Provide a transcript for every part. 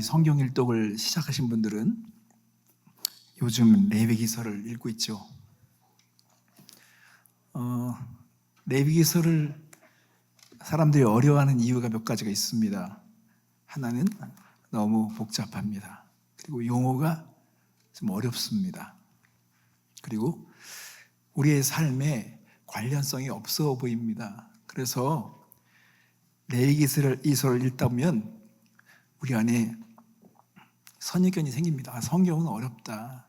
성경 일독을 시작하신 분들은 요즘 레위기서를 읽고 있죠. 레위기서를 사람들이 어려워하는 이유가 몇 가지가 있습니다. 하나는 너무 복잡합니다. 그리고 용어가 좀 어렵습니다. 그리고 우리의 삶에 관련성이 없어 보입니다. 그래서 레위기서를 읽다 보면 우리 안에 선입견이 생깁니다. 성경은 어렵다.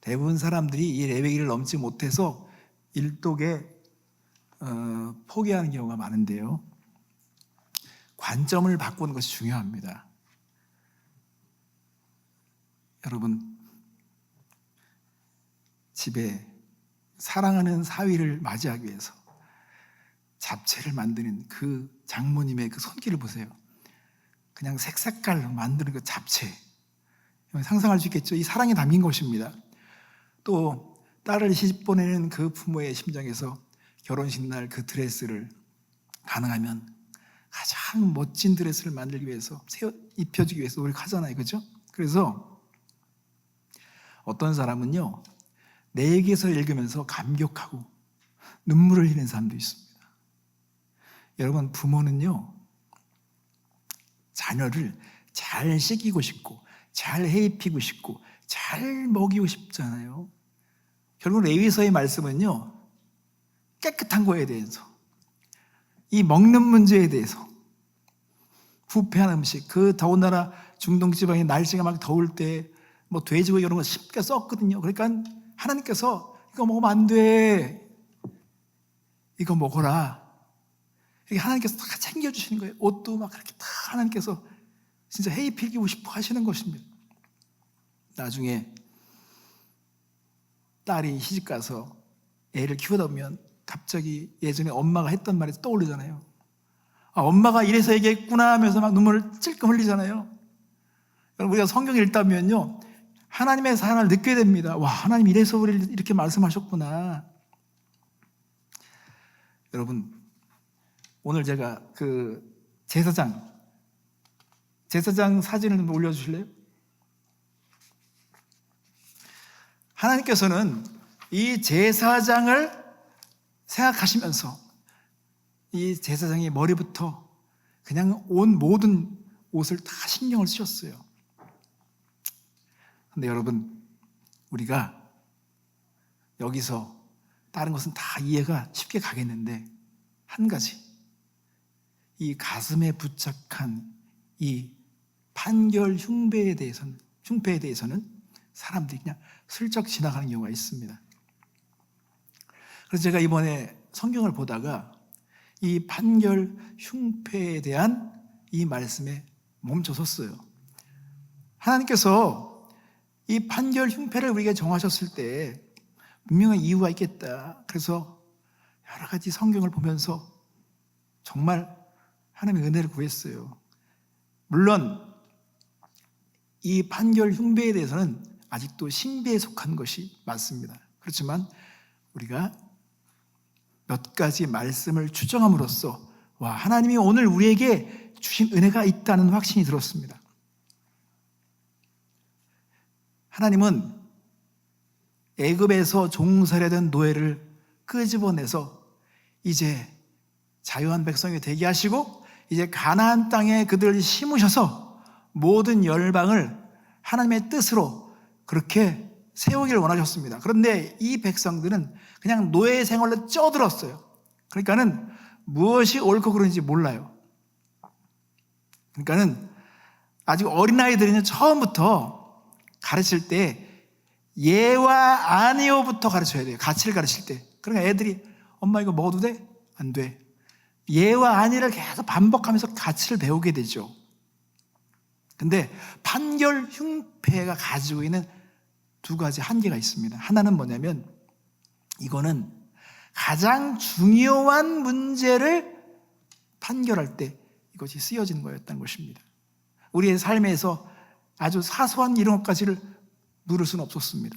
대부분 사람들이 이 레위기를 넘지 못해서 일독에 포기하는 경우가 많은데요. 관점을 바꾸는 것이 중요합니다. 여러분, 집에 사랑하는 사위를 맞이하기 위해서 잡채를 만드는 그 장모님의 그 손길을 보세요. 그냥 색깔로 만드는 그 잡채. 상상할 수 있겠죠? 이 사랑이 담긴 것입니다. 또 딸을 시집 보내는 그 부모의 심정에서 결혼식 날 그 드레스를 가능하면 가장 멋진 드레스를 만들기 위해서 입혀주기 위해서 노력하잖아요. 그렇죠? 그래서 어떤 사람은요, 내 얘기에서 읽으면서 감격하고 눈물을 흘리는 사람도 있습니다. 여러분, 부모는요, 자녀를 잘 씻기고 싶고 잘 해입히고 싶고 잘 먹이고 싶잖아요. 결국 레위기서의 말씀은요, 깨끗한 거에 대해서, 이 먹는 문제에 대해서, 부패한 음식, 그 더군다나 중동 지방의 날씨가 막 더울 때 뭐 돼지고기 이런 거 쉽게 썼거든요. 그러니까 하나님께서 이거 먹으면 안 돼, 이거 먹어라, 이게 하나님께서 다 챙겨주시는 거예요. 옷도 막 그렇게 다 하나님께서 진짜 해입히고 싶어 하시는 것입니다. 나중에 딸이 시집가서 애를 키우다 보면 갑자기 예전에 엄마가 했던 말이 떠오르잖아요. 엄마가 이래서 얘기했구나 하면서 막 눈물을 찔끔 흘리잖아요. 여러분, 우리가 성경 읽다 보면요, 하나님의 사랑을 느끼게 됩니다. 와, 하나님 이래서 우리를 이렇게 말씀하셨구나. 여러분, 오늘 제가 그 제사장 사진을 좀 올려주실래요? 하나님께서는 이 제사장을 생각하시면서 이 제사장의 머리부터 그냥 온 모든 옷을 다 신경을 쓰셨어요. 근데 여러분, 우리가 여기서 다른 것은 다 이해가 쉽게 가겠는데 한 가지, 이 가슴에 부착한 이 판결 흉배에 대해서는 사람들이 그냥 슬쩍 지나가는 경우가 있습니다. 그래서 제가 이번에 성경을 보다가 이 판결 흉패에 대한 이 말씀에 멈춰섰어요. 하나님께서 이 판결 흉패를 우리에게 정하셨을 때 분명한 이유가 있겠다. 그래서 여러 가지 성경을 보면서 정말 하나님의 은혜를 구했어요. 물론 이 판결 흉배에 대해서는 아직도 신비에 속한 것이 맞습니다. 그렇지만 우리가 몇 가지 말씀을 추정함으로써 와, 하나님이 오늘 우리에게 주신 은혜가 있다는 확신이 들었습니다. 하나님은 애굽에서 종살이된 노예를 끄집어내서 이제 자유한 백성이 되게 하시고 이제 가나안 땅에 그들을 심으셔서 모든 열방을 하나님의 뜻으로 그렇게 세우기를 원하셨습니다. 그런데 이 백성들은 그냥 노예 생활로 쪄들었어요. 그러니까는 무엇이 옳고 그른지 몰라요. 그러니까는 아직 어린아이들은 처음부터 가르칠 때 예와 아니오부터 가르쳐야 돼요. 가치를 가르칠 때. 그러니까 애들이 엄마 이거 먹어도 돼? 안 돼. 예와 아니를 계속 반복하면서 가치를 배우게 되죠. 근데 판결 흉패가 가지고 있는 두 가지 한계가 있습니다. 하나는 뭐냐면 이거는 가장 중요한 문제를 판결할 때 이것이 쓰여지는 거였다는 것입니다. 우리의 삶에서 아주 사소한 이런 것까지를 누릴 수는 없었습니다.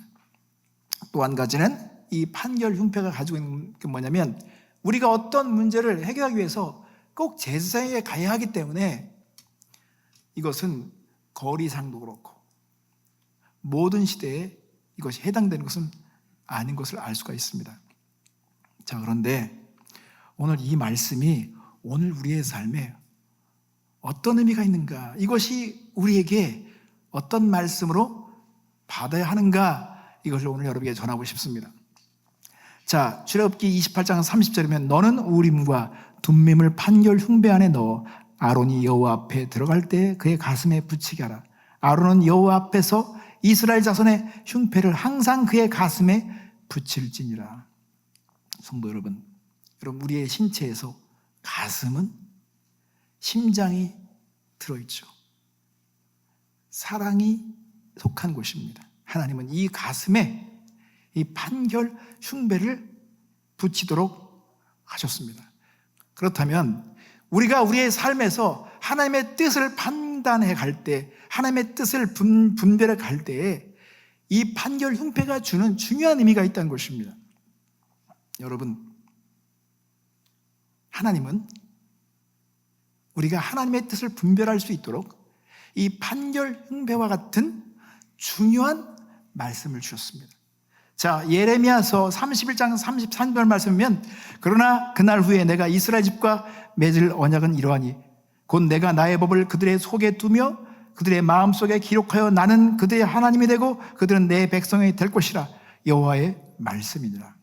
또 한 가지는 이 판결 흉패가 가지고 있는 게 뭐냐면 우리가 어떤 문제를 해결하기 위해서 꼭 제사장에게 가야 하기 때문에 이것은 거리상도 그렇고 모든 시대에 이것이 해당되는 것은 아닌 것을 알 수가 있습니다. 자, 그런데 오늘 이 말씀이 오늘 우리의 삶에 어떤 의미가 있는가, 이것이 우리에게 어떤 말씀으로 받아야 하는가, 이것을 오늘 여러분에게 전하고 싶습니다. 자, 출애굽기 28장 30절이면 너는 우림과 둠밈을 판결 흉배 안에 넣어 아론이 여호와 앞에 들어갈 때 그의 가슴에 붙이게 하라. 아론은 여호와 앞에서 이스라엘 자손의 흉패를 항상 그의 가슴에 붙일지니라. 성도 여러분, 우리의 신체에서 가슴은 심장이 들어있죠. 사랑이 속한 곳입니다. 하나님은 이 가슴에 이 판결 흉배를 붙이도록 하셨습니다. 그렇다면 우리가 우리의 삶에서 하나님의 뜻을 판단해 갈 때, 하나님의 뜻을 분별해 갈 때에 이 판결 흉패가 주는 중요한 의미가 있다는 것입니다. 여러분, 하나님은 우리가 하나님의 뜻을 분별할 수 있도록 이 판결 흉배와 같은 중요한 말씀을 주셨습니다. 자, 예레미야서 31장 33절 말씀이면 그러나 그날 후에 내가 이스라엘 집과 맺을 언약은 이러하니 곧 내가 나의 법을 그들의 속에 두며 그들의 마음속에 기록하여 나는 그들의 하나님이 되고 그들은 내 백성이 될 것이라. 여호와의 말씀이니라.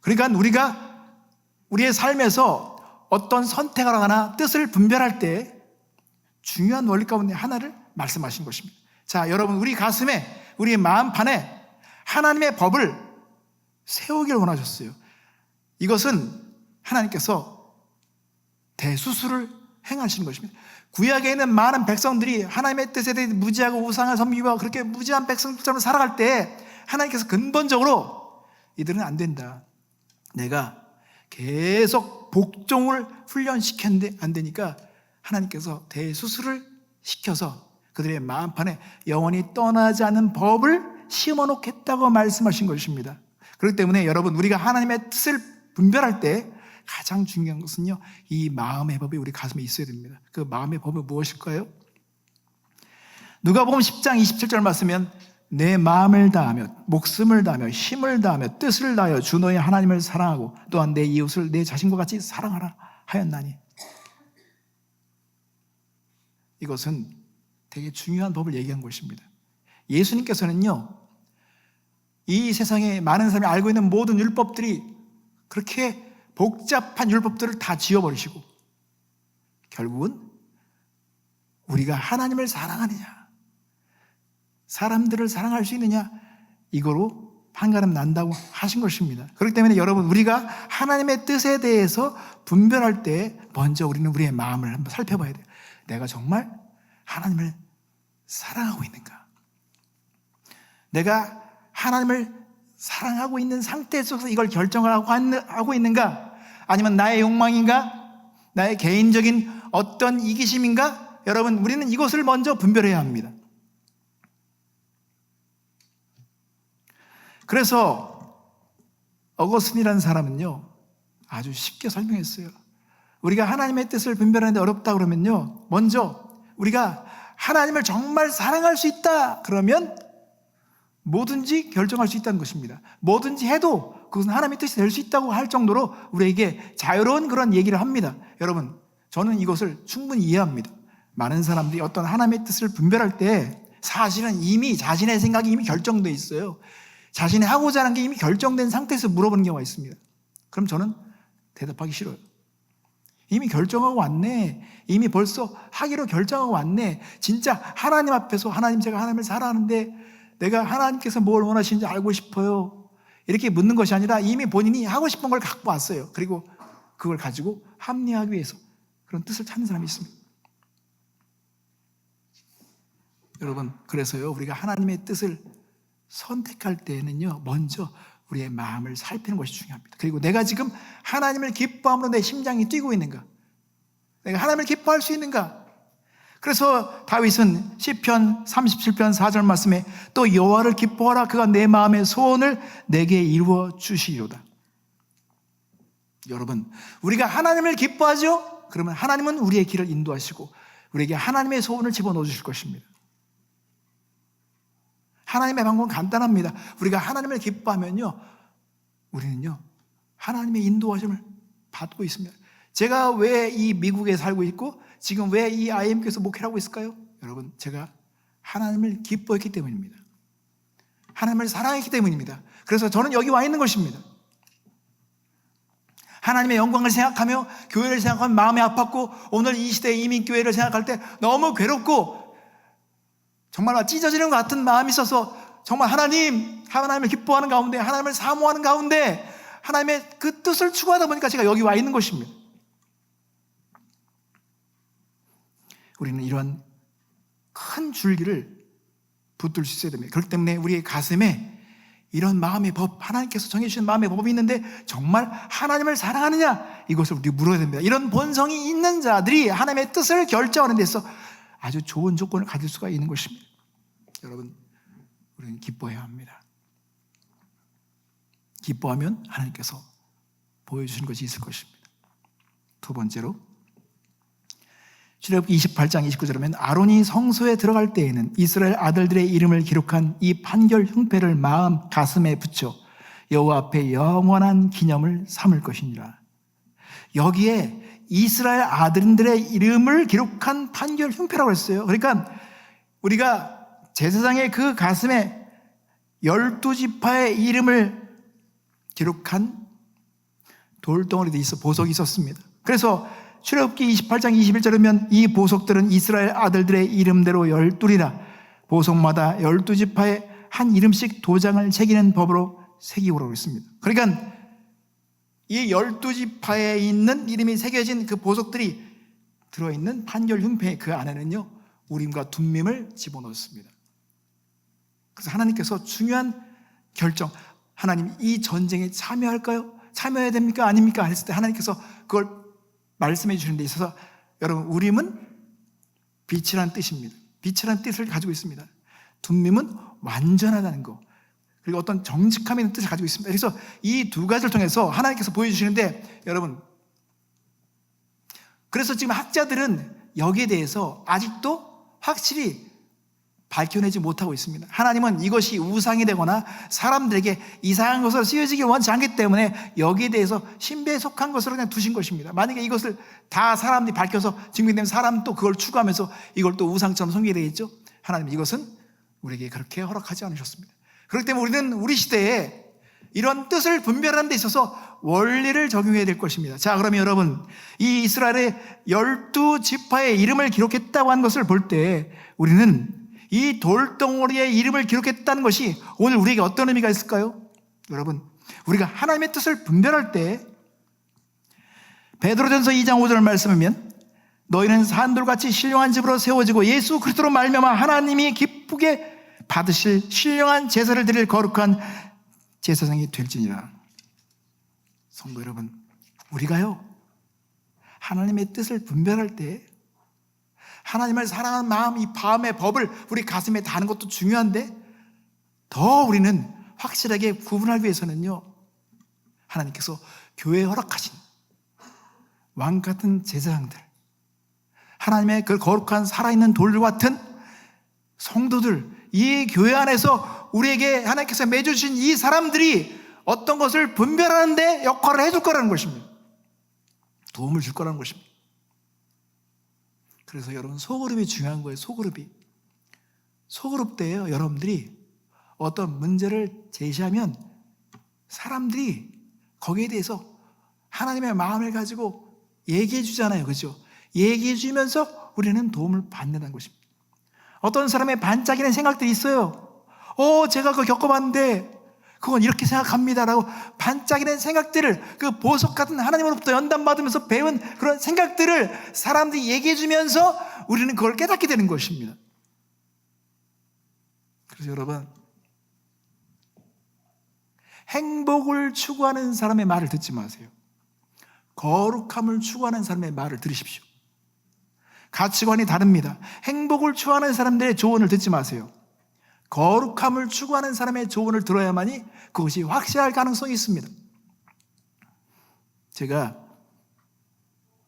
그러니까 우리가 우리의 삶에서 어떤 선택을 하거나 뜻을 분별할 때 중요한 원리 가운데 하나를 말씀하신 것입니다. 자, 여러분, 우리 가슴에, 우리 마음판에 하나님의 법을 세우기를 원하셨어요. 이것은 하나님께서 대수술을 행하시는 것입니다. 구약에 있는 많은 백성들이 하나님의 뜻에 대해 무지하고 우상을 섬기고 그렇게 무지한 백성들처럼 살아갈 때 하나님께서 근본적으로 이들은 안 된다. 내가 계속 복종을 훈련시켰는데 안 되니까 하나님께서 대수술을 시켜서 그들의 마음판에 영원히 떠나지 않는 법을 심어놓겠다고 말씀하신 것입니다. 그렇기 때문에 여러분, 우리가 하나님의 뜻을 분별할 때 가장 중요한 것은요, 이 마음의 법이 우리 가슴에 있어야 됩니다. 그 마음의 법은 무엇일까요? 누가복음 10장 27절 말씀은 내 마음을 다하며 목숨을 다하며 힘을 다하며 뜻을 다하여 주 너의 하나님을 사랑하고 또한 내 이웃을 내 자신과 같이 사랑하라 하였나니. 이것은 되게 중요한 법을 얘기한 것입니다. 예수님께서는요, 이 세상에 많은 사람이 알고 있는 모든 율법들이 그렇게 복잡한 율법들을 다 지워버리시고 결국은 우리가 하나님을 사랑하느냐, 사람들을 사랑할 수 있느냐, 이거로 판가름 난다고 하신 것입니다. 그렇기 때문에 여러분, 우리가 하나님의 뜻에 대해서 분별할 때 먼저 우리는 우리의 마음을 한번 살펴봐야 돼요. 내가 정말 하나님을 사랑하고 있는가? 내가 하나님을 사랑하고 있는 상태 속에서 이걸 결정하고 있는가? 아니면 나의 욕망인가? 나의 개인적인 어떤 이기심인가? 여러분, 우리는 이것을 먼저 분별해야 합니다. 그래서 어거스틴이라는 사람은요, 아주 쉽게 설명했어요. 우리가 하나님의 뜻을 분별하는데 어렵다 그러면요, 먼저 우리가 하나님을 정말 사랑할 수 있다 그러면 뭐든지 결정할 수 있다는 것입니다. 뭐든지 해도 그것은 하나님의 뜻이 될 수 있다고 할 정도로 우리에게 자유로운 그런 얘기를 합니다. 여러분, 저는 이것을 충분히 이해합니다. 많은 사람들이 어떤 하나님의 뜻을 분별할 때 사실은 이미 자신의 생각이 이미 결정되어 있어요. 자신이 하고자 하는 게 이미 결정된 상태에서 물어보는 경우가 있습니다. 그럼 저는 대답하기 싫어요. 이미 결정하고 왔네. 이미 벌써 하기로 결정하고 왔네. 진짜 하나님 앞에서 제가 하나님을 사랑하는데 내가 하나님께서 뭘 원하시는지 알고 싶어요. 이렇게 묻는 것이 아니라 이미 본인이 하고 싶은 걸 갖고 왔어요. 그리고 그걸 가지고 합리화하기 위해서 그런 뜻을 찾는 사람이 있습니다. 여러분, 그래서요, 우리가 하나님의 뜻을 선택할 때에는요, 먼저 우리의 마음을 살피는 것이 중요합니다. 그리고 내가 지금 하나님을 기뻐함으로 내 심장이 뛰고 있는가? 내가 하나님을 기뻐할 수 있는가? 그래서 다윗은 시편 37편 4절 말씀에 또 여호와를 기뻐하라, 그가 내 마음의 소원을 내게 이루어 주시리로다. 여러분, 우리가 하나님을 기뻐하죠? 그러면 하나님은 우리의 길을 인도하시고 우리에게 하나님의 소원을 집어넣어 주실 것입니다. 하나님의 방법은 간단합니다. 우리가 하나님을 기뻐하면요, 우리는요 하나님의 인도하심을 받고 있습니다. 제가 왜 이 미국에 살고 있고 지금 왜 이 IM교에서 목회를 하고 있을까요? 여러분, 제가 하나님을 기뻐했기 때문입니다. 하나님을 사랑했기 때문입니다. 그래서 저는 여기 와 있는 것입니다. 하나님의 영광을 생각하며 교회를 생각하면 마음이 아팠고, 오늘 이 시대의 이민교회를 생각할 때 너무 괴롭고 정말 찢어지는 것 같은 마음이 있어서 정말 하나님을 기뻐하는 가운데, 하나님을 사모하는 가운데 하나님의 그 뜻을 추구하다 보니까 제가 여기 와 있는 것입니다. 우리는 이러한 큰 줄기를 붙들 수 있어야 됩니다. 그렇기 때문에 우리의 가슴에 이런 마음의 법, 하나님께서 정해주신 마음의 법이 있는데 정말 하나님을 사랑하느냐, 이것을 우리 물어야 됩니다. 이런 본성이 있는 자들이 하나님의 뜻을 결정하는 데서 아주 좋은 조건을 가질 수가 있는 것입니다. 여러분, 우리는 기뻐해야 합니다. 기뻐하면 하나님께서 보여주신 것이 있을 것입니다. 두 번째로, 출애굽기 28장 29절에 보면 아론이 성소에 들어갈 때에는 이스라엘 아들들의 이름을 기록한 이 판결 흉패를 마음 가슴에 붙여 여호와 앞에 영원한 기념을 삼을 것이니라. 여기에 이스라엘 아들들의 이름을 기록한 판결 흉패라고 했어요. 그러니까 우리가 제사장의 그 가슴에 12지파의 이름을 기록한 돌덩어리도 있어, 보석이 있었습니다. 그래서 출애굽기 28장 21절이면 이 보석들은 이스라엘 아들들의 이름대로 12이라 보석마다 12지파에 한 이름씩 도장을 새기는 법으로 새기고라고 했습니다. 그러니까 이 12지파에 있는 이름이 새겨진 그 보석들이 들어있는 판결 흉패 그 안에는요 우림과 둠밈을 집어넣었습니다. 그래서 하나님께서 중요한 결정, 하나님 이 전쟁에 참여할까요? 참여해야 됩니까? 아닙니까? 했을 때 하나님께서 그걸 말씀해 주시는 데 있어서, 여러분, 우림은 빛이라는 뜻입니다. 빛이라는 뜻을 가지고 있습니다. 둠밈은 완전하다는 거, 그리고 어떤 정직함 있는 뜻을 가지고 있습니다. 그래서 이 두 가지를 통해서 하나님께서 보여주시는데, 여러분, 그래서 지금 학자들은 여기에 대해서 아직도 확실히 밝혀내지 못하고 있습니다. 하나님은 이것이 우상이 되거나 사람들에게 이상한 것으로 쓰여지길 원치 않기 때문에 여기에 대해서 신비에 속한 것으로 그냥 두신 것입니다. 만약에 이것을 다 사람들이 밝혀서 증명되면 사람은 또 그걸 추구하면서 이걸 또 우상처럼 섬기게 되겠죠. 하나님 이것은 우리에게 그렇게 허락하지 않으셨습니다. 그렇기 때문에 우리는 우리 시대에 이런 뜻을 분별하는 데 있어서 원리를 적용해야 될 것입니다. 자, 그러면 여러분, 이 이스라엘의 12지파의 이름을 기록했다고 한 것을 볼 때 우리는 이 돌덩어리의 이름을 기록했다는 것이 오늘 우리에게 어떤 의미가 있을까요? 여러분, 우리가 하나님의 뜻을 분별할 때 베드로전서 2장 5절 말씀이면 너희는 산돌같이 신령한 집으로 세워지고 예수 그리스도로 말미암아 하나님이 기쁘게 받으실 신령한 제사를 드릴 거룩한 제사장이 될지니라. 성도 여러분, 우리가요 하나님의 뜻을 분별할 때 하나님을 사랑하는 마음, 이 마음의 법을 우리 가슴에 다는 것도 중요한데 더 우리는 확실하게 구분하기 위해서는요 하나님께서 교회에 허락하신 왕 같은 제사장들, 하나님의 그 거룩한 살아있는 돌 같은 성도들, 이 교회 안에서 우리에게 하나님께서 맺어주신 이 사람들이 어떤 것을 분별하는 데 역할을 해줄 거라는 것입니다. 도움을 줄 거라는 것입니다. 그래서 여러분, 소그룹이 중요한 거예요. 소그룹 때에요 여러분들이 어떤 문제를 제시하면 사람들이 거기에 대해서 하나님의 마음을 가지고 얘기해 주잖아요. 그렇죠? 얘기해 주면서 우리는 도움을 받는다는 것입니다. 어떤 사람의 반짝이는 생각들이 있어요. 제가 그거 겪어봤는데 그건 이렇게 생각합니다라고 반짝이는 생각들을, 그 보석 같은 하나님으로부터 연단받으면서 배운 그런 생각들을 사람들이 얘기해 주면서 우리는 그걸 깨닫게 되는 것입니다. 그래서 여러분, 행복을 추구하는 사람의 말을 듣지 마세요. 거룩함을 추구하는 사람의 말을 들으십시오. 가치관이 다릅니다. 행복을 추구하는 사람들의 조언을 듣지 마세요. 거룩함을 추구하는 사람의 조언을 들어야만이 그것이 확실할 가능성이 있습니다. 제가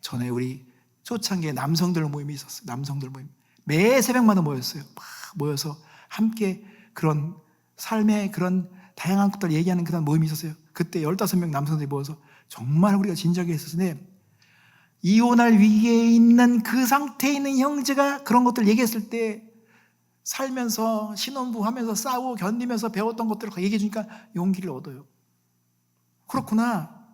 전에 우리 초창기에 남성들 모임이 있었어요. 남성들 모임. 매 새벽마다 모였어요. 막 모여서 함께 그런 삶의 그런 다양한 것들을 얘기하는 그런 모임이 있었어요. 그때 15명 남성들이 모여서 정말 우리가 진지하게 했었는데, 이혼할 위기에 있는 그 상태에 있는 형제가 그런 것들 얘기했을 때 살면서 신혼부 하면서 싸우고 견디면서 배웠던 것들을 얘기해 주니까 용기를 얻어요. 그렇구나.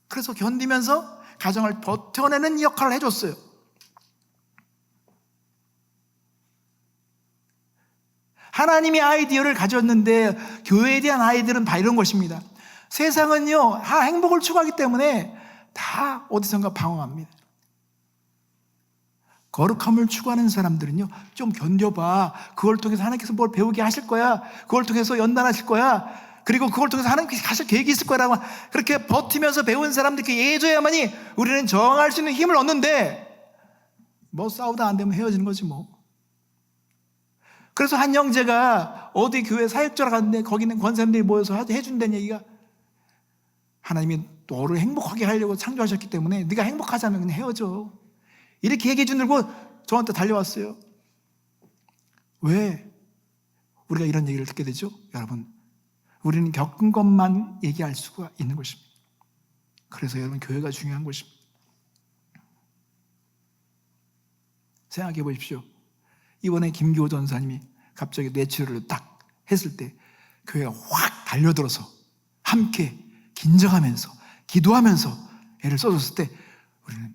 그래서 견디면서 가정을 버텨내는 역할을 해줬어요. 하나님이 아이디어를 가졌는데 교회에 대한 아이디어는 다 이런 것입니다. 세상은요, 다 행복을 추구하기 때문에 다 어디선가 방황합니다. 거룩함을 추구하는 사람들은요, 좀 견뎌봐. 그걸 통해서 하나님께서 뭘 배우게 하실 거야. 그걸 통해서 연단하실 거야. 그리고 그걸 통해서 하나님께서 하실 계획이 있을 거라고 그렇게 버티면서 배운 사람들이 얘기해줘야만이 우리는 저항할 수 있는 힘을 얻는데, 뭐 싸우다 안 되면 헤어지는 거지 뭐. 그래서 한 형제가 어디 교회 사역자로 갔는데 거기는 권사님들이 모여서 해준다는 얘기가, 하나님이 너를 행복하게 하려고 창조하셨기 때문에 네가 행복하지 않으면 그냥 헤어져. 이렇게 얘기해 주고 저한테 달려왔어요. 왜 우리가 이런 얘기를 듣게 되죠? 여러분, 우리는 겪은 것만 얘기할 수가 있는 것입니다. 그래서 여러분, 교회가 중요한 것입니다. 생각해 보십시오. 이번에 김기호 전사님이 갑자기 뇌치료를 딱 했을 때 교회가 확 달려들어서 함께 긴장하면서 기도하면서 애를 써줬을 때 우리는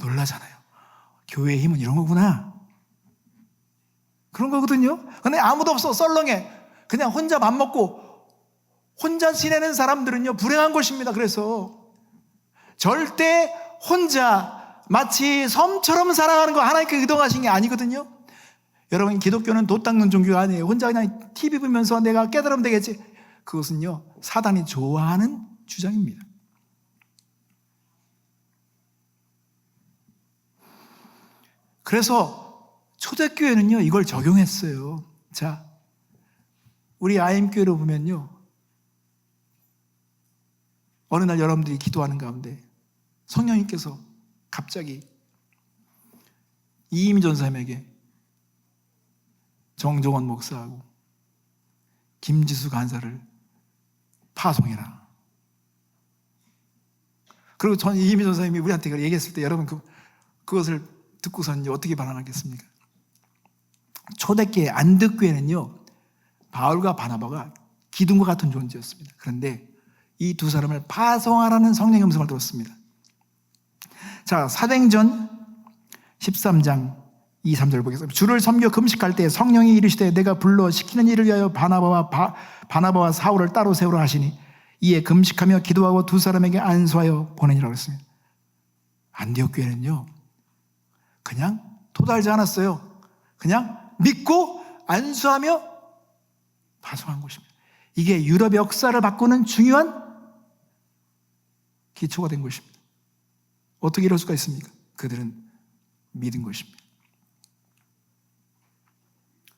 놀라잖아요. 교회의 힘은 이런 거구나. 그런 거거든요. 근데 아무도 없어. 썰렁해. 그냥 혼자 맘 먹고 혼자 지내는 사람들은요, 불행한 것입니다. 그래서 절대 혼자 마치 섬처럼 살아가는 거 하나님께 의도하신 게 아니거든요. 여러분, 기독교는 돛 닦는 종교가 아니에요. 혼자 그냥 TV 보면서 내가 깨달으면 되겠지. 그것은요, 사단이 좋아하는 주장입니다. 그래서 초대교회는요, 이걸 적용했어요. 자, 우리 IM교회로 보면요, 어느 날 여러분들이 기도하는 가운데 성령님께서 갑자기 이임희 전사님에게 정종원 목사하고 김지수 간사를 파송해라. 그리고 전 이임희 전사님이 우리한테 그걸 얘기했을 때 여러분 그것을 듣고서는 어떻게 반응하겠습니까? 초대교회 안득교회는요, 바울과 바나바가 기둥과 같은 존재였습니다. 그런데 이 두 사람을 파송하라는 성령의 음성을 들었습니다. 자, 사도행전 13장 2, 3절 보겠습니다. 주를 섬겨 금식할 때 성령이 이르시되 내가 불러 시키는 일을 위하여 바나바와 사울을 따로 세우라 하시니 이에 금식하며 기도하고 두 사람에게 안수하여 보내니라고 했습니다. 안디옥 교회는요, 그냥 도달지 않았어요. 그냥 믿고 안수하며 파송한 것입니다. 이게 유럽 역사를 바꾸는 중요한 기초가 된 것입니다. 어떻게 이럴 수가 있습니까? 그들은 믿은 것입니다.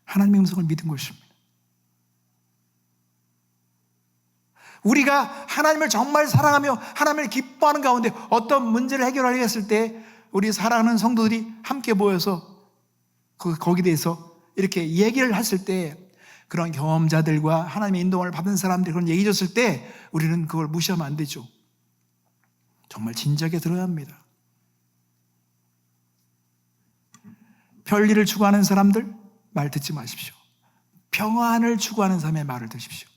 하나님의 음성을 믿은 것입니다. 우리가 하나님을 정말 사랑하며 하나님을 기뻐하는 가운데 어떤 문제를 해결하려 했을 때 우리 사랑하는 성도들이 함께 모여서 거기에 대해서 이렇게 얘기를 했을 때, 그런 경험자들과 하나님의 인도를 받은 사람들이 그런 얘기 줬을 때 우리는 그걸 무시하면 안 되죠. 정말 진지하게 들어야 합니다. 편리를 추구하는 사람들 말 듣지 마십시오. 평안을 추구하는 사람의 말을 들으십시오.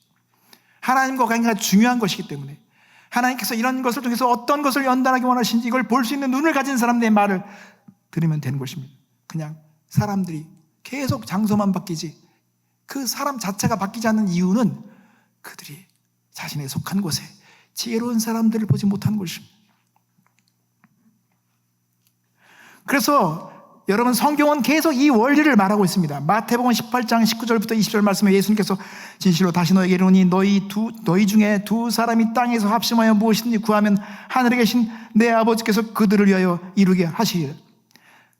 하나님과 관계가 중요한 것이기 때문에 하나님께서 이런 것을 통해서 어떤 것을 연단하기 원하시는지 이걸 볼 수 있는 눈을 가진 사람들의 말을 들으면 되는 것입니다. 그냥 사람들이 계속 장소만 바뀌지 그 사람 자체가 바뀌지 않는 이유는 그들이 자신의 속한 곳에 지혜로운 사람들을 보지 못하는 것입니다. 그래서 여러분, 성경은 계속 이 원리를 말하고 있습니다. 마태복음 18장 19절부터 20절 말씀에 예수님께서 진실로 다시 너에게 이르노니 너희 중에 두 사람이 땅에서 합심하여 무엇이든지 구하면 하늘에 계신 내 아버지께서 그들을 위하여 이루게 하시리라.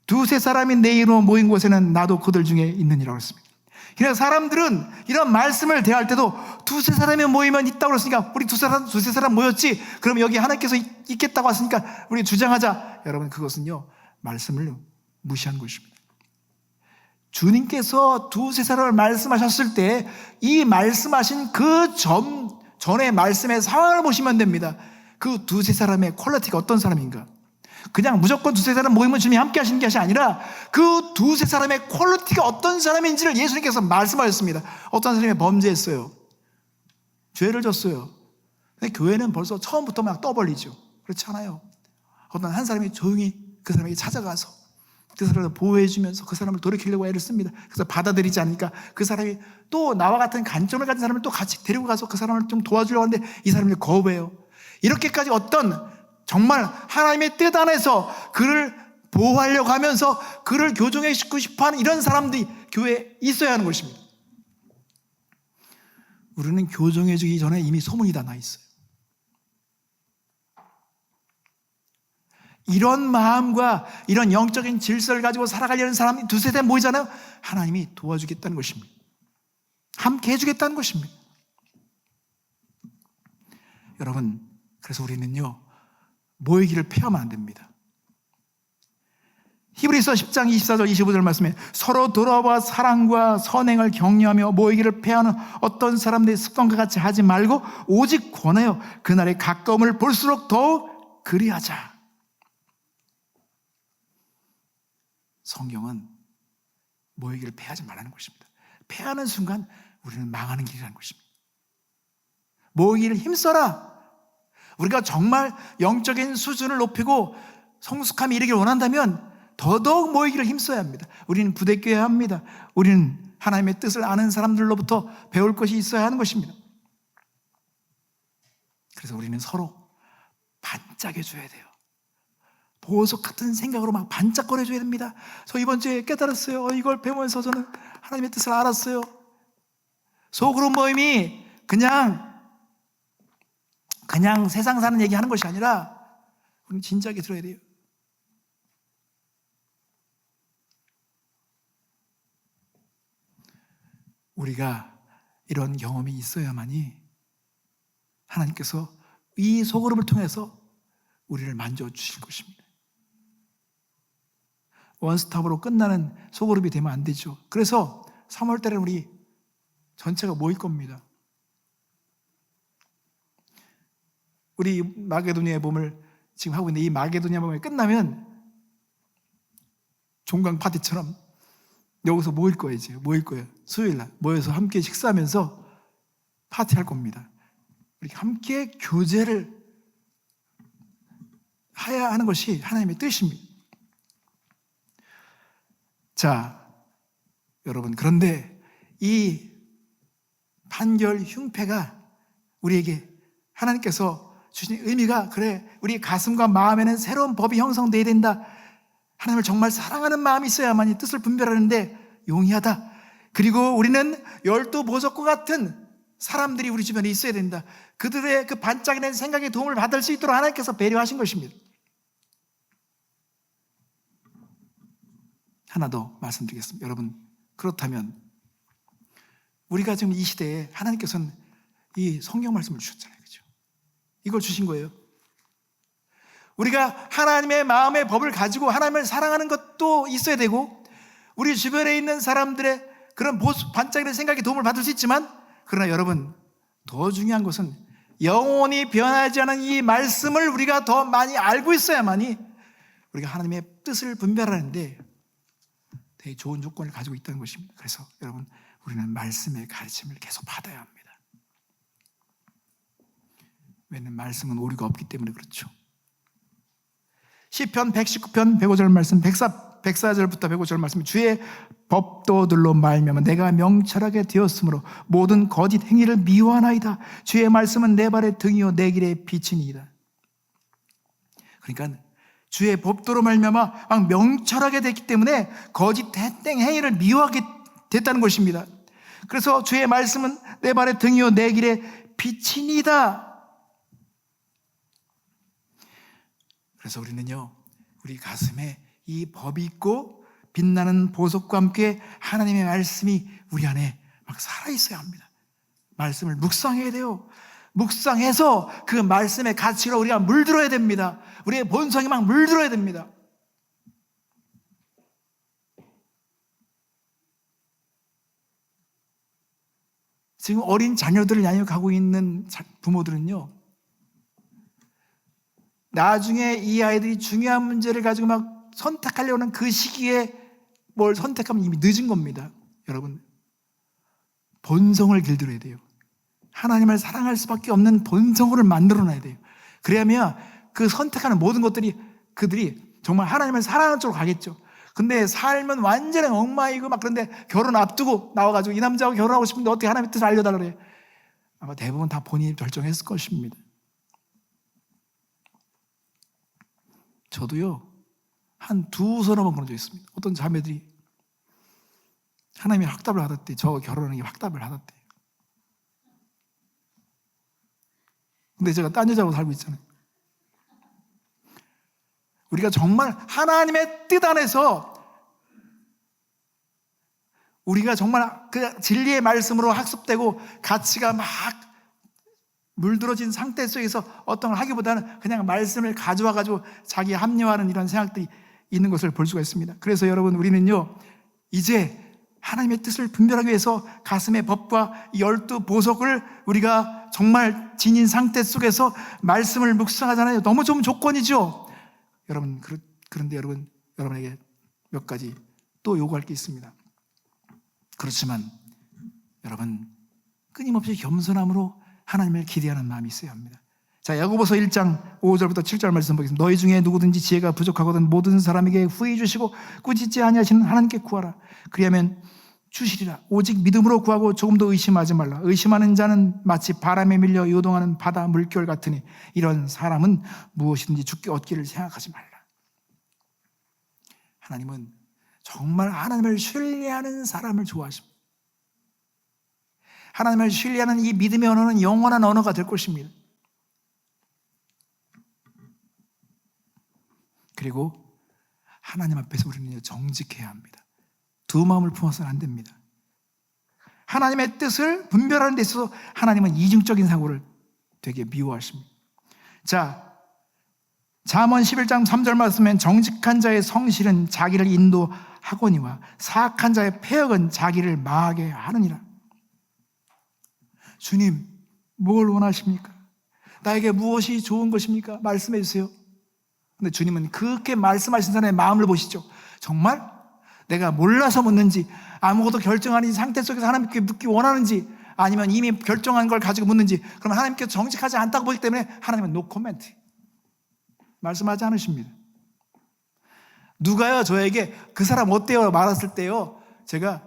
두세 사람이 내 이름으로 모인 곳에는 나도 그들 중에 있느니라고 했습니다. 그래서 사람들은 이런 말씀을 대할 때도 두세 사람이 모이면 있다고 그랬으니까 우리 두세 사람 모였지, 그럼 여기 하나님께서 있겠다고 했으니까 우리 주장하자. 여러분, 그것은요, 말씀을 무시한 것입니다. 주님께서 두세 사람을 말씀하셨을 때 이 말씀하신 그 전의 말씀의 상황을 보시면 됩니다. 그 두세 사람의 퀄리티가 어떤 사람인가? 그냥 무조건 두세 사람 모이면 주님이 함께 하시는 것이 아니라 그 두세 사람의 퀄리티가 어떤 사람인지를 예수님께서 말씀하셨습니다. 어떤 사람이 범죄했어요. 죄를 졌어요. 근데 교회는 벌써 처음부터 막 떠벌리죠. 그렇지 않아요. 어떤 한 사람이 조용히 그 사람에게 찾아가서 그 사람을 보호해주면서 그 사람을 돌이키려고 애를 씁니다. 그래서 받아들이지 않으니까 그 사람이 또 나와 같은 관점을 가진 사람을 또 같이 데리고 가서 그 사람을 좀 도와주려고 하는데 이 사람을 거부해요. 이렇게까지 어떤 정말 하나님의 뜻 안에서 그를 보호하려고 하면서 그를 교정해 시키고 싶어하는 이런 사람들이 교회에 있어야 하는 것입니다. 우리는 교정해 주기 전에 이미 소문이 다 나 있어요. 이런 마음과 이런 영적인 질서를 가지고 살아가려는 사람이 두세 대 모이잖아요. 하나님이 도와주겠다는 것입니다. 함께 해주겠다는 것입니다. 여러분, 그래서 우리는요, 모이기를 폐하면 안 됩니다. 히브리서 10장 24절 25절 말씀에 서로 돌아와 사랑과 선행을 격려하며 모이기를 폐하는 어떤 사람들의 습관과 같이 하지 말고 오직 권하여 그날의 가까움을 볼수록 더욱 그리하자. 성경은 모이기를 폐하지 말라는 것입니다. 폐하는 순간 우리는 망하는 길이라는 것입니다. 모이기를 힘써라. 우리가 정말 영적인 수준을 높이고 성숙함이 이르기를 원한다면 더더욱 모이기를 힘써야 합니다. 우리는 부대껴야 합니다. 우리는 하나님의 뜻을 아는 사람들로부터 배울 것이 있어야 하는 것입니다. 그래서 우리는 서로 반짝여줘야 돼요. 보석 같은 생각으로 막 반짝거려줘야 됩니다. 저 이번 주에 깨달았어요. 이걸 배우면서 저는 하나님의 뜻을 알았어요. 소그룹 모임이 그냥 세상 사는 얘기 하는 것이 아니라 우리는 진지하게 들어야 돼요. 우리가 이런 경험이 있어야만이 하나님께서 이 소그룹을 통해서 우리를 만져주실 것입니다. 원스톱으로 끝나는 소그룹이 되면 안 되죠. 그래서 3월 달에 우리 전체가 모일 겁니다. 우리 마게도니아 봄을 지금 하고 있는데 이 마게도니아 봄이 끝나면 종강 파티처럼 여기서 모일 거예요. 이제 모일 거예요. 수요일 날 모여서 함께 식사하면서 파티할 겁니다. 우리 함께 교제를 해야 하는 것이 하나님의 뜻입니다. 자, 여러분, 그런데 이 판결 흉패가 우리에게 하나님께서 주신 의미가, 그래, 우리 가슴과 마음에는 새로운 법이 형성되어야 된다. 하나님을 정말 사랑하는 마음이 있어야만이 뜻을 분별하는데 용이하다. 그리고 우리는 12보석과 같은 사람들이 우리 주변에 있어야 된다. 그들의 그 반짝이는 생각에 도움을 받을 수 있도록 하나님께서 배려하신 것입니다. 하나 더 말씀드리겠습니다. 여러분, 그렇다면 우리가 지금 이 시대에 하나님께서는 이 성경 말씀을 주셨잖아요. 그렇죠? 이걸 주신 거예요. 우리가 하나님의 마음의 법을 가지고 하나님을 사랑하는 것도 있어야 되고, 우리 주변에 있는 사람들의 그런 반짝이는 생각에 도움을 받을 수 있지만, 그러나 여러분, 더 중요한 것은 영원히 변하지 않은 이 말씀을 우리가 더 많이 알고 있어야만이 우리가 하나님의 뜻을 분별하는데 되게 좋은 조건을 가지고 있다는 것입니다. 그래서 여러분, 우리는 말씀의 가르침을 계속 받아야 합니다. 왜냐하면 말씀은 오류가 없기 때문에 그렇죠. 시편 119편 105절 말씀, 104절부터 105절 말씀, 주의 법도들로 말미암아 내가 명철하게 되었으므로 모든 거짓 행위를 미워하나이다. 주의 말씀은 내 발의 등이요 내 길의 빛이니이다. 그러니까 주의 법도로 말미암아 막 명철하게 됐기 때문에 거짓 행위를 미워하게 됐다는 것입니다. 그래서 주의 말씀은 내 발의 등이요 내 길의 빛이니이다. 그래서 우리는요, 우리 가슴에 이 법이 있고 빛나는 보석과 함께 하나님의 말씀이 우리 안에 막 살아있어야 합니다. 말씀을 묵상해야 돼요. 묵상해서 그 말씀의 가치로 우리가 물들어야 됩니다. 우리의 본성이 막 물들어야 됩니다. 지금 어린 자녀들을 양육하고 있는 부모들은요, 나중에 이 아이들이 중요한 문제를 가지고 막 선택하려는 그 시기에 뭘 선택하면 이미 늦은 겁니다. 여러분, 본성을 길들여야 돼요. 하나님을 사랑할 수밖에 없는 본성을 만들어놔야 돼요. 그래야면 그 선택하는 모든 것들이 그들이 정말 하나님을 사랑하는 쪽으로 가겠죠. 근데 삶은 완전히 엉망이고 막 그런데 결혼 앞두고 나와가지고 이 남자하고 결혼하고 싶은데 어떻게 하나님의 뜻을 알려달라 그래요. 아마 대부분 다 본인이 결정했을 것입니다. 저도요, 한 두서너 번 그런 적 있습니다. 어떤 자매들이 하나님이 확답을 하셨대. 저 결혼하는 게 확답을 하셨대. 근데 제가 딴 여자하고 살고 있잖아요. 우리가 정말 하나님의 뜻 안에서 우리가 정말 그 진리의 말씀으로 학습되고 가치가 막 물들어진 상태 속에서 어떤 걸 하기보다는 그냥 말씀을 가져와가지고 자기 합리화하는 이런 생각들이 있는 것을 볼 수가 있습니다. 그래서 여러분, 우리는요, 이제 하나님의 뜻을 분별하기 위해서 가슴의 법과 12보석을 우리가 정말 지닌 상태 속에서 말씀을 묵상하잖아요. 너무 좋은 조건이죠. 여러분, 그런데 여러분에게 몇 가지 또 요구할 게 있습니다. 그렇지만 여러분, 끊임없이 겸손함으로 하나님을 기대하는 마음이 있어야 합니다. 자, 야고보서 1장 5절부터 7절 말씀 보겠습니다. 너희 중에 누구든지 지혜가 부족하거든 모든 사람에게 후히 주시고 꾸짖지 아니하시는 하나님께 구하라. 그리하면 주시리라. 오직 믿음으로 구하고 조금도 의심하지 말라. 의심하는 자는 마치 바람에 밀려 요동하는 바다 물결 같으니 이런 사람은 무엇이든지 죽게 얻기를 생각하지 말라. 하나님은 정말 하나님을 신뢰하는 사람을 좋아하십니다. 하나님을 신뢰하는 이 믿음의 언어는 영원한 언어가 될 것입니다. 그리고 하나님 앞에서 우리는 정직해야 합니다. 두 마음을 품어서는 안 됩니다. 하나님의 뜻을 분별하는 데 있어서 하나님은 이중적인 사고를 되게 미워하십니다. 자, 잠언 11장 3절 말씀엔 정직한 자의 성실은 자기를 인도하거니와 사악한 자의 패역은 자기를 망하게 하느니라. 주님, 뭘 원하십니까? 나에게 무엇이 좋은 것입니까? 말씀해 주세요. 근데 주님은 그렇게 말씀하신 사람의 마음을 보시죠. 정말 내가 몰라서 묻는지, 아무것도 결정하는 상태 속에서 하나님께 묻기 원하는지, 아니면 이미 결정한 걸 가지고 묻는지, 그럼 하나님께서 정직하지 않다고 보기 때문에 하나님은 노 코멘트, 말씀하지 않으십니다. 누가요 저에게 그 사람 어때요 말했을 때요, 제가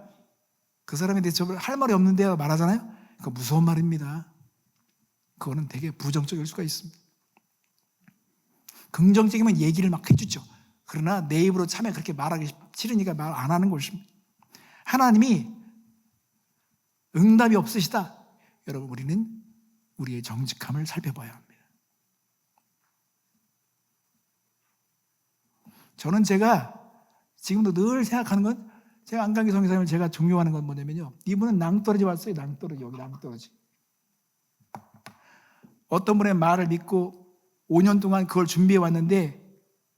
그 사람에 대해서 할 말이 없는데요 말하잖아요. 그거 무서운 말입니다. 그거는 되게 부정적일 수가 있습니다. 긍정적이면 얘기를 막 해주죠. 그러나 내 입으로 참에 그렇게 말하기 싫으니까 말 안 하는 것입니다. 하나님이 응답이 없으시다. 여러분, 우리는 우리의 정직함을 살펴봐야 합니다. 저는 제가 지금도 늘 생각하는 건, 제가 안강기 성교사님을 제가 존경하는 건 뭐냐면요, 이분은 낭떠러지 왔어요. 낭떠러지, 여기 낭떠러지. 어떤 분의 말을 믿고 5년 동안 그걸 준비해 왔는데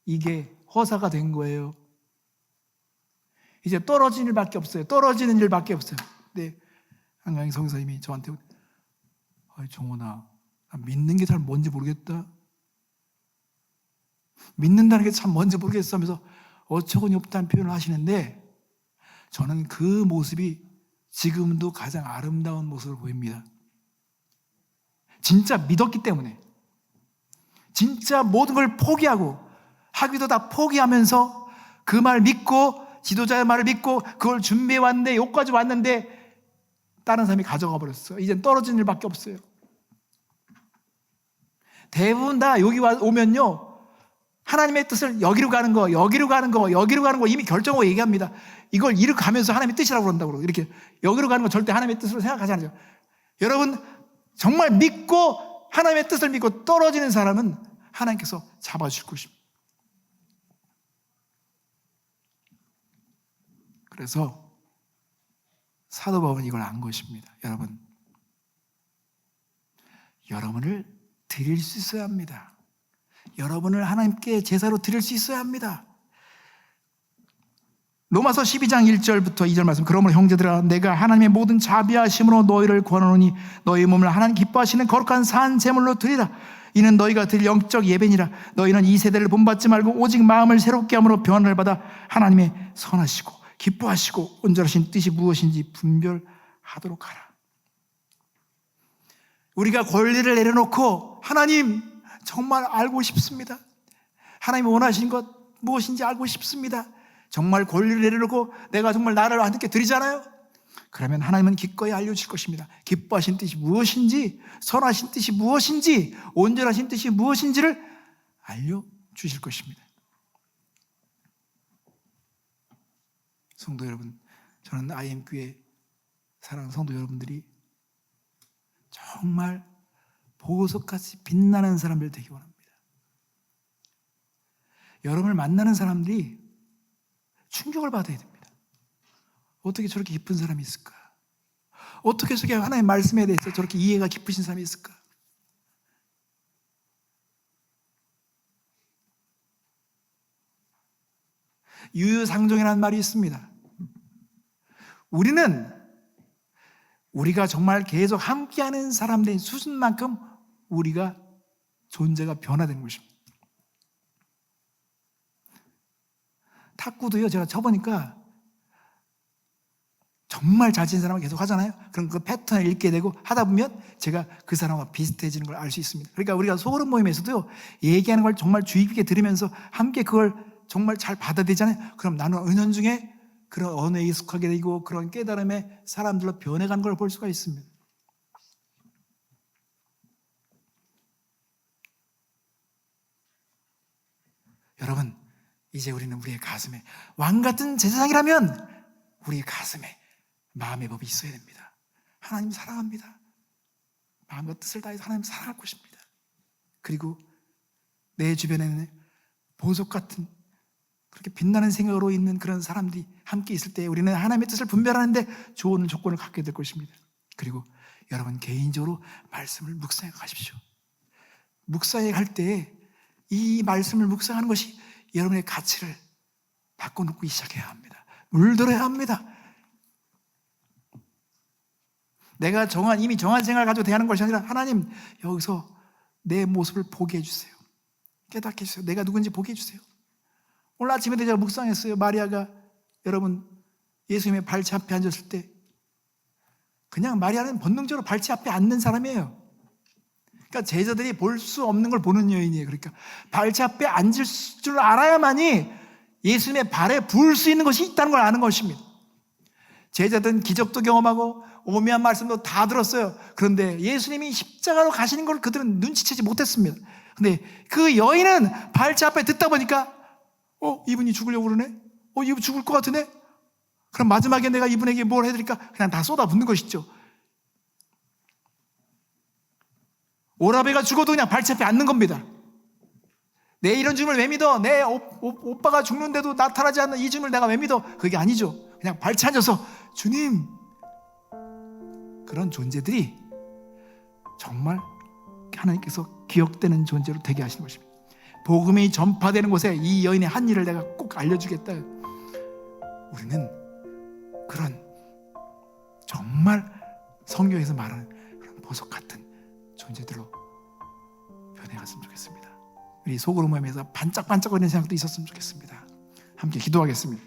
이게 허사가 된 거예요. 이제 떨어지는 일밖에 없어요. 떨어지는 일밖에 없어요. 근데 한강희 성사님이 저한테, 정원아, 믿는 게 잘 뭔지 모르겠다. 믿는다는 게 참 뭔지 모르겠어 하면서 어처구니 없다는 표현을 하시는데, 저는 그 모습이 지금도 가장 아름다운 모습을 보입니다. 진짜 믿었기 때문에, 진짜 모든 걸 포기하고, 학위도 다 포기하면서 그 말 믿고, 지도자의 말을 믿고 그걸 준비해 왔는데, 여기까지 왔는데 다른 사람이 가져가 버렸어요. 이젠 떨어진 일밖에 없어요. 대부분 다 여기 오면요, 하나님의 뜻을 여기로 가는 거, 여기로 가는 거, 여기로 가는 거 이미 결정하고 얘기합니다. 이걸 이렇게 가면서 하나님의 뜻이라고 그런다고, 이렇게 여기로 가는 거 절대 하나님의 뜻으로 생각하지 않죠. 여러분, 정말 믿고 하나님의 뜻을 믿고 떨어지는 사람은 하나님께서 잡아주실 것입니다. 그래서 사도 바울은 이걸 안 것입니다. 여러분, 여러분을 드릴 수 있어야 합니다. 여러분을 하나님께 제사로 드릴 수 있어야 합니다. 로마서 12장 1절부터 2절 말씀. 그러므로 형제들아, 내가 하나님의 모든 자비하심으로 너희를 권하노니 너희 몸을 하나님 기뻐하시는 거룩한 산 제물로 드리라. 이는 너희가 드릴 영적 예배니라. 너희는 이 세대를 본받지 말고 오직 마음을 새롭게 함으로 변화를 받아 하나님의 선하시고 기뻐하시고 온전하신 뜻이 무엇인지 분별하도록 하라. 우리가 권리를 내려놓고 하나님 정말 알고 싶습니다. 하나님이 원하시는 것 무엇인지 알고 싶습니다. 정말 권리를 내려놓고 내가 정말 나를 하나님께 드리잖아요. 그러면 하나님은 기꺼이 알려주실 것입니다. 기뻐하신 뜻이 무엇인지, 선하신 뜻이 무엇인지, 온전하신 뜻이 무엇인지를 알려주실 것입니다. 성도 여러분, 저는 IM교회 사랑하는 성도 여러분들이 정말 보석같이 빛나는 사람들 되기 원합니다. 여러분을 만나는 사람들이 충격을 받아야 됩니다. 어떻게 저렇게 깊은 사람이 있을까? 어떻게 저렇게 하나님의 말씀에 대해서 저렇게 이해가 깊으신 사람이 있을까? 유유상종이라는 말이 있습니다. 우리가 정말 계속 함께하는 사람들의 수준만큼 우리가 존재가 변화되는 것입니다. 탁구도요, 제가 쳐보니까 정말 잘 치는 사람은 계속 하잖아요. 그럼 그 패턴을 읽게 되고 하다 보면 제가 그 사람과 비슷해지는 걸 알 수 있습니다. 그러니까 우리가 소그룹 모임에서도요, 얘기하는 걸 정말 주의 깊게 들으면서 함께 그걸 정말 잘 받아들이잖아요. 그럼 나는 은연중에 그런 언어에 익숙하게 되고 그런 깨달음에 사람들로 변해가는 걸 볼 수가 있습니다. 여러분, 이제 우리는 우리의 가슴에 왕같은 제사장이라면 우리의 가슴에 마음의 법이 있어야 됩니다. 하나님 사랑합니다. 마음과 뜻을 다해서 하나님 사랑할 것입니다. 그리고 내 주변에는 보석 같은 그렇게 빛나는 생각으로 있는 그런 사람들이 함께 있을 때 우리는 하나님의 뜻을 분별하는데 좋은 조건을 갖게 될 것입니다. 그리고 여러분 개인적으로 말씀을 묵상해 가십시오. 묵상해 갈 때 이 말씀을 묵상하는 것이 여러분의 가치를 바꿔놓기 시작해야 합니다. 물들어야 합니다. 내가 이미 정한 생각을 가지고 대하는 것이 아니라 하나님 여기서 내 모습을 보게 해주세요. 깨닫게 해주세요. 내가 누군지 보게 해주세요. 오늘 아침에도 제가 묵상했어요. 마리아가 여러분 예수님의 발치 앞에 앉았을 때 그냥 마리아는 본능적으로 발치 앞에 앉는 사람이에요. 그러니까 제자들이 볼 수 없는 걸 보는 여인이에요. 그러니까 발치 앞에 앉을 줄 알아야만이 예수님의 발에 부을 수 있는 것이 있다는 걸 아는 것입니다. 제자들은 기적도 경험하고 오묘한 말씀도 다 들었어요. 그런데 예수님이 십자가로 가시는 걸 그들은 눈치채지 못했습니다. 근데 그 여인은 발치 앞에 듣다 보니까 이분이 죽으려고 그러네? 이분 죽을 것 같으네? 그럼 마지막에 내가 이분에게 뭘 해드릴까? 그냥 다 쏟아붓는 것이죠. 오라베가 죽어도 그냥 발치 앞에 앉는 겁니다. 내 이런 죽음을 왜 믿어? 내 오빠가 죽는데도 나타나지 않는 이 죽음을 내가 왜 믿어? 그게 아니죠. 그냥 발치 앉아서 주님, 그런 존재들이 정말 하나님께서 기억되는 존재로 되게 하시는 것입니다. 복음이 전파되는 곳에 이 여인의 한 일을 내가 꼭 알려주겠다. 우리는 그런 정말 성경에서 말하는 그런 보석 같은 존재들로 변해갔으면 좋겠습니다. 우리 속으로 모임에서 반짝반짝거리는 생각도 있었으면 좋겠습니다. 함께 기도하겠습니다.